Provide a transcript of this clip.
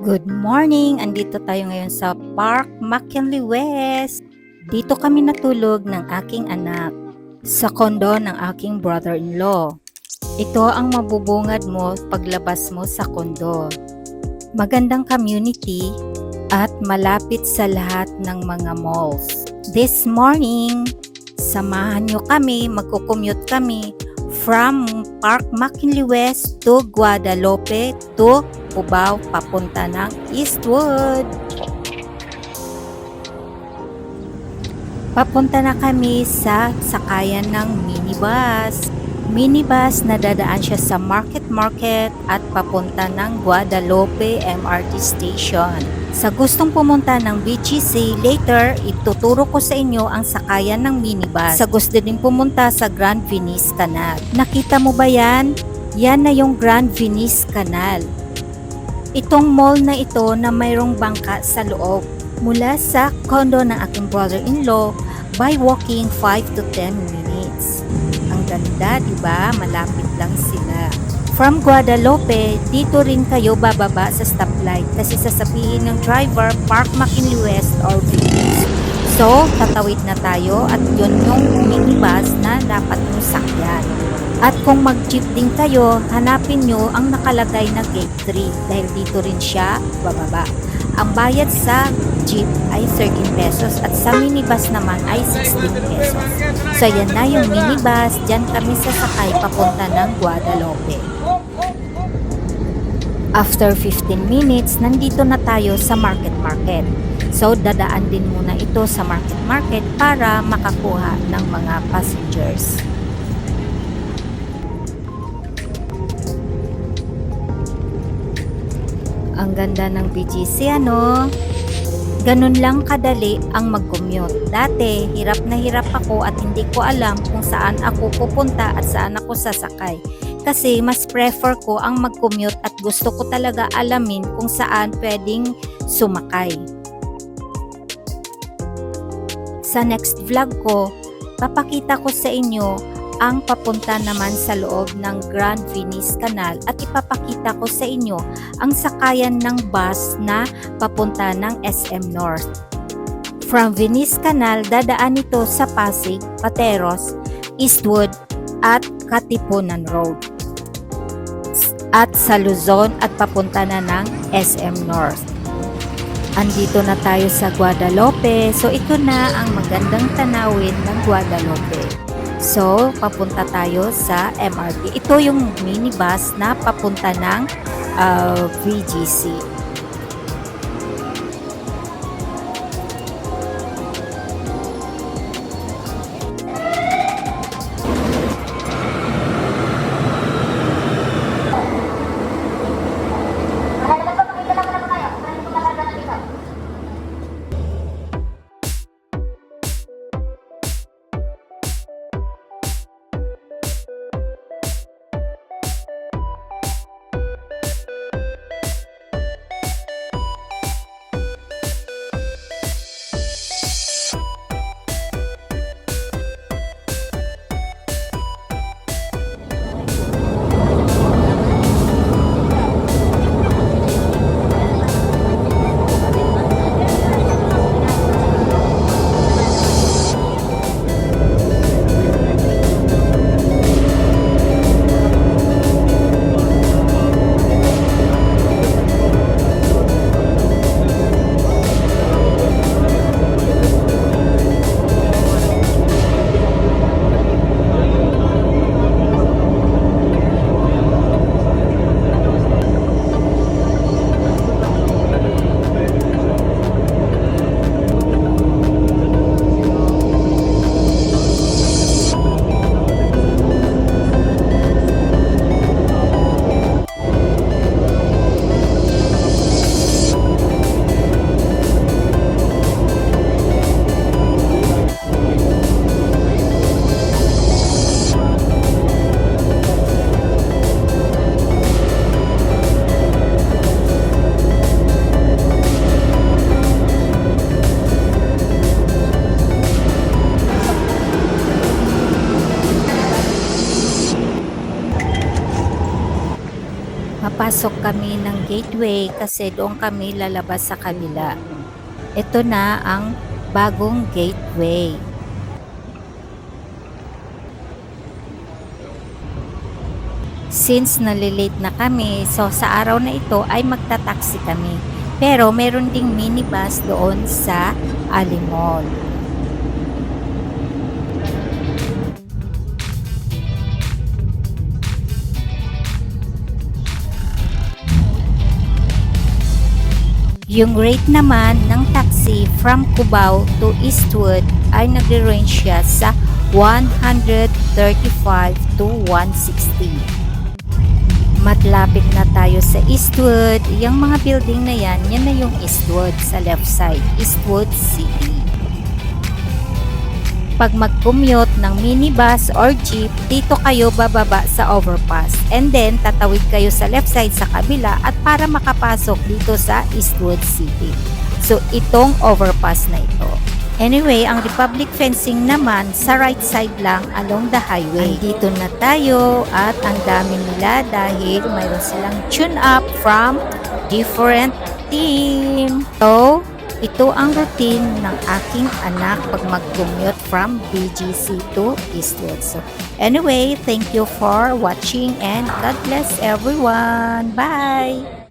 Good morning! Andito tayo ngayon sa Park McKinley West. Dito kami natulog ng aking anak sa kondo ng aking brother-in-law. Ito ang mabubungad mo paglabas mo sa kondo. Magandang community at malapit sa lahat ng mga malls. This morning, samahan nyo kami, magkukommute kami from Park McKinley West to Guadalupe to Cubao papunta ng Eastwood. Papunta na kami sa sakayan ng minibus. Minibus na dadaan siya sa market at papunta ng Guadalupe MRT Station. Sa gustong pumunta ng BGC, later ituturo ko sa inyo ang sakayan ng minibus. Sa gusto din pumunta sa Grand Venice Canal. Nakita mo ba yan? Yan na yung Grand Venice Canal. Itong mall na ito na mayroong bangka sa loob. Mula sa condo ng aking brother-in-law, by walking 5 to 10 minutes. Ang ganda, di ba? Malapit lang sila. From Guadalupe, dito rin kayo bababa sa stoplight kasi sasabihin ng driver, Park McKinley West or Venice. So, tatawid na tayo at yun yung minibus na dapat nyo sakyan. At kung mag-jeep din kayo, hanapin nyo ang nakalagay na gate 3 dahil dito rin siya bababa. Ang bayad sa jeep ay 13 pesos at sa minibus naman ay 16 pesos. So yan na yung minibus, dyan kami sasakay papunta ng Guadalupe. After 15 minutes, nandito na tayo sa market. So dadaan din muna ito sa market para makakuha ng mga passengers. Ang ganda ng BGC, ano? Ganun lang kadali ang mag-commute. Dati, hirap na hirap ako at hindi ko alam kung saan ako pupunta at saan ako sasakay. Kasi mas prefer ko ang mag-commute at gusto ko talaga alamin kung saan pwedeng sumakay. Sa next vlog ko, papakita ko sa inyo ang papunta naman sa loob ng Grand Venice Canal at ipapakita ko sa inyo ang sakayan ng bus na papunta ng SM North. From Venice Canal, dadaan ito sa Pasig, Pateros, Eastwood at Katipunan Road. At sa Luzon at papunta na ng SM North. Andito na tayo sa Guadalupe. So ito na ang magandang tanawin ng Guadalupe. So, papunta tayo sa MRT. Ito yung minibus na papunta ng VGC. Papasok kami ng gateway kasi doon kami lalabas sa kabila. Ito na ang bagong gateway. Since nalilate na kami, so sa araw na ito ay magta-taxi kami. Pero meron ding minibus doon sa Ali Mall. Yung rate naman ng taxi from Cubao to Eastwood ay nagre-range siya sa 135 to 160. Matlapit na tayo sa Eastwood. Yung mga building na yan na yung Eastwood sa left side, Eastwood City. Pag mag-commute ng minibus or jeep, dito kayo bababa sa overpass. And then, tatawid kayo sa left side sa kabila at para makapasok dito sa Eastwood City. So, itong overpass na ito. Anyway, ang Republic Fencing naman sa right side lang along the highway. Dito na tayo at ang dami nila dahil mayroon silang tune up from different team. So, ito ang routine ng aking anak pag mag-commute from BGC to Eastwood. So, anyway, thank you for watching and God bless everyone. Bye!